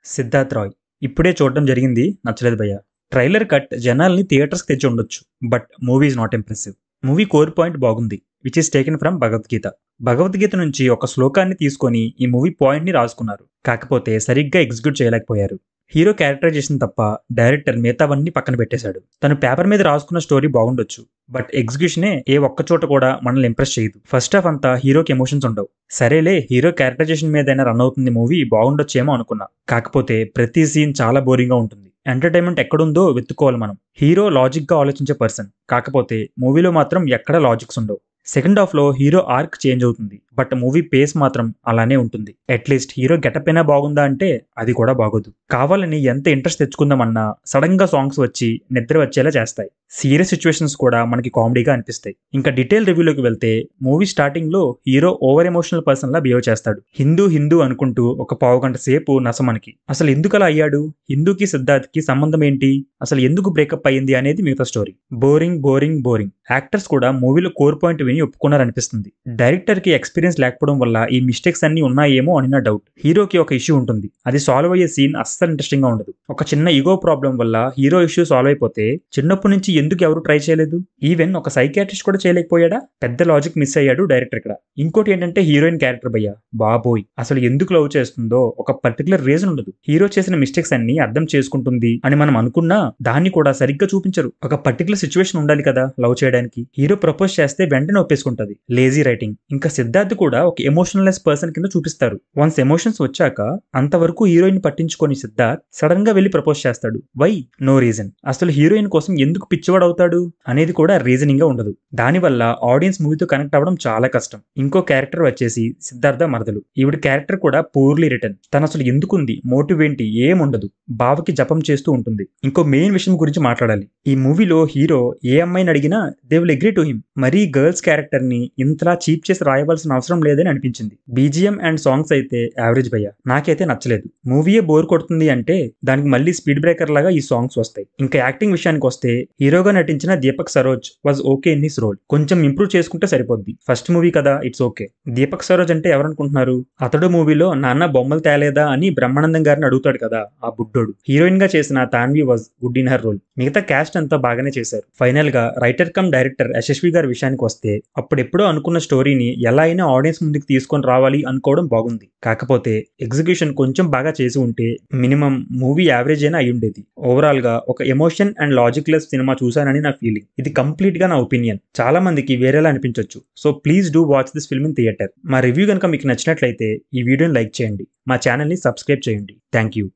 సిద్ధార్థ్ రాయ్. ఇప్పుడే చూడడం జరిగింది. నచ్చలేదు భయ్యా. ట్రైలర్ కట్ జనాల్ని థియేటర్స్‌కి తెచ్చి ఉండొచ్చు. But movie is not impressive. Movie core point బాగుంది. Which is taken from Bhagavadgita. Bhagavadgita నుంచి ఒక శ్లోకాన్ని తీసుకొని ఈ మూవీ పాయింట్‌ని రాసుకున్నారు. కాకపోతే సరిగ్గా ఎగ్జిక్యూట్ చేయలేకపోయారు. హీరో క్యారెక్టరైజేషన్ తప్ప డైరెక్టర్ మిగతావన్నీ పక్కన పెట్టేశాడు. తను పేపర్ మీద రాసుకున్న స్టోరీ బాగుండొచ్చు. బట్ ఎగ్జిక్యూషనే ఏ ఒక్క చోట కూడా మనల్ని ఇంప్రెస్ చేయదు. ఫస్ట్ హాఫ్ అంతా హీరోకి ఎమోషన్స్ ఉండవు. సరేలే హీరో క్యారెక్టరైజేషన్ మీదైనా రన్ అవుతుంది మూవీ, బాగుండొచ్చేమో అనుకున్నా. కాకపోతే ప్రతి సీన్ చాలా బోరింగ్ గా ఉంటుంది. ఎంటర్టైన్మెంట్ ఎక్కడుందో వెతుక్కోవాలి మనం. హీరో లాజిక్ గా ఆలోచించే పర్సన్. కాకపోతే మూవీలో మాత్రం ఎక్కడ లాజిక్స్ ఉండవు. సెకండ్ హాఫ్ లో హీరో ఆర్క్ చేంజ్ అవుతుంది. బట్ మూవీ పేస్ మాత్రం అలానే ఉంటుంది. అట్లీస్ట్ హీరో గెటప్ అయినా బాగుందా అంటే అది కూడా బాగోదు. కావాలని ఎంత ఇంట్రెస్ట్ తెచ్చుకుందామన్నా సడన్ గా సాంగ్స్ వచ్చి నిద్ర వచ్చేలా చేస్తాయి. సీరియస్ సిచ్యువేషన్స్ కూడా మనకి కామెడీగా అనిపిస్తాయి. ఇంకా డీటెయిల్ రివ్యూలోకి వెళ్తే మూవీ స్టార్టింగ్ లో హీరో ఓవర్ ఎమోషనల్ పర్సన్ లా బిహేవ్ చేస్తాడు. హిందూ అనుకుంటూ ఒక పావు గంట సేపు నసమనికి. అసలు ఎందుకు అలా అయ్యాడు? హిందూకి సిద్ధార్థ్ కి సంబంధం ఏంటి? అసలు ఎందుకు బ్రేకప్ అయ్యింది అనేది మిగతా స్టోరీ. బోరింగ్. యాక్టర్స్ కూడా మూవీలో కోర్ పాయింట్ విని ఒప్పుకున్నారనిపిస్తుంది. డైరెక్టర్ కి ఎక్స్పీరియన్స్ లేకపోవడం వల్ల ఈ మిస్టేక్స్ అన్ని ఉన్నాయేమో అని నా డౌట్. హీరోకి ఒక ఇష్యూ ఉంటుంది. అది సాల్వ్ అయ్యే సీన్ అస్సలు ఇంట్రెస్టింగ్ గా ఉండదు. ఒక చిన్న ఈగో ప్రాబ్లం వల్ల హీరో ఇష్యూ సాల్వ్ అయిపోతే చిన్నప్పటి నుంచి ఎందుకు ఎవరు ట్రై చేయలేదు? ఈవెన్ ఒక సైకియాట్రిస్ట్ కూడా చేయలేకపోయాడా? పెద్ద లాజిక్ మిస్ అయ్యాడు డైరెక్టర్ ఇక్కడ. ఇంకోటి ఏంటంటే హీరోయిన్ క్యారెక్టర్ భయ్యా, బాబోయ్ అసలు ఎందుకు లవ్ చేస్తుందో ఒక పర్టికులర్ రీజన్ ఉండదు. హీరో చేసిన మిస్టేక్స్ అన్ని అర్థం చేసుకుంటుంది అని మనం అనుకున్నా దాన్ని కూడా సరిగ్గా చూపించరు. ఒక పర్టికులర్ సిచ్యువేషన్ ఉండాలి కదా లవ్ చేయడానికి. హీరో ప్రపోజ్ చేస్తే వెంటనే ఒప్పేసుకుంటది. Lazy writing. ఇంకా సిద్ధార్థ్ కూడా ఒక ఎమోషనల్లెస్ పర్సన్ కింద చూపిస్తారు. వన్స్ ఎమోషన్స్ వచ్చాక అంతవరకు హీరోయిన్ పట్టించుకొని సిద్ధార్థ్ సడన్ గా వెళ్లి ప్రపోజ్ చేస్తాడు. వై? No reason. అసలు హీరోయిన్ కోసం ఎందుకు పిచ్చివాడు అవుతాడు అనేది కూడా రీజనింగ్ గా ఉండదు. దానివల్ల ఆడియన్స్ మూవీతో కనెక్ట్ అవ్వడం చాలా కష్టం. ఇంకో క్యారెక్టర్ వచ్చేసి సిద్ధార్థ మరదలు. ఈవిడ క్యారెక్టర్ కూడా పూర్లీ రిటర్న్. తను అసలు ఎందుకుంది, మోటివ్ ఏంటి ఏముండదు. బావకి జపం చేస్తూ ఉంటుంది. ఇంకో మెయిన్ విషయం గురించి మాట్లాడాలి. ఈ మూవీలో హీరో ఏ అమ్మాయిని అడిగినా they will agree to him. మరీ గర్ల్స్ క్యారెక్టర్ ని ఇంతలా చీప్ చేసి రాయవలసిన అవసరం లేదని అనిపించింది. బీజిఎం అండ్ సాంగ్స్ అయితే యావరేజ్ భయ్యా. నాకైతే నచ్చలేదు. మూవీయే బోర్ కొడుతుంది అంటే దానికి మళ్ళీ స్పీడ్ బ్రేకర్ లాగా ఈ సాంగ్స్ వస్తాయి. ఇంకా యాక్టింగ్ విషయానికి వస్తే హీరోగా నటించిన Deepak Saroj was okay in his role. కొంచెం ఇంప్రూవ్ చేసుకుంటే సరిపోద్ది. ఫస్ట్ మూవీ కదా, ఇట్స్ ఓకే. దీపక్ సరోజ్ అంటే ఎవరనుకుంటున్నారు? అతడు మూవీలో నాన్న బొమ్మలు తేలేదా అని బ్రహ్మానందం గారిని అడుగుతాడు కదా, ఆ బుడ్డోడు. హీరోయిన్ గా చేసిన Tanvi was good in her role. మిగతా క్యాస్ట్ అంతా బాగానే చేశారు. ఫైనల్ గా రైటర్ కమ్ డైరెక్టర్ యశస్వి గారి విషయానికి వస్తే అప్పుడెప్పుడో అనుకున్న స్టోరీని ఎలా అయినా ఆడియన్స్ ముందుకు తీసుకొని రావాలి అనుకోవడం బాగుంది. కాకపోతే ఎగ్జిక్యూషన్ కొంచెం బాగా చేసి ఉంటే మినిమం మూవీ యావరేజ్ అయినా అయి ఉండేది. ఓవరాల్ గా ఒక ఎమోషన్ అండ్ లాజిక్ లెస్ సినిమా చూసానని నా ఫీలింగ్. ఇది కంప్లీట్ గా నా ఒపీనియన్. చాలా మందికి వేరేలా అనిపించొచ్చు. So please do watch this film in theatre. మా రివ్యూ కనుక మీకు నచ్చినట్లయితే ఈ వీడియోని లైక్ చేయండి. మా ఛానల్ ని సబ్స్క్రైబ్ చేయండి. Thank you.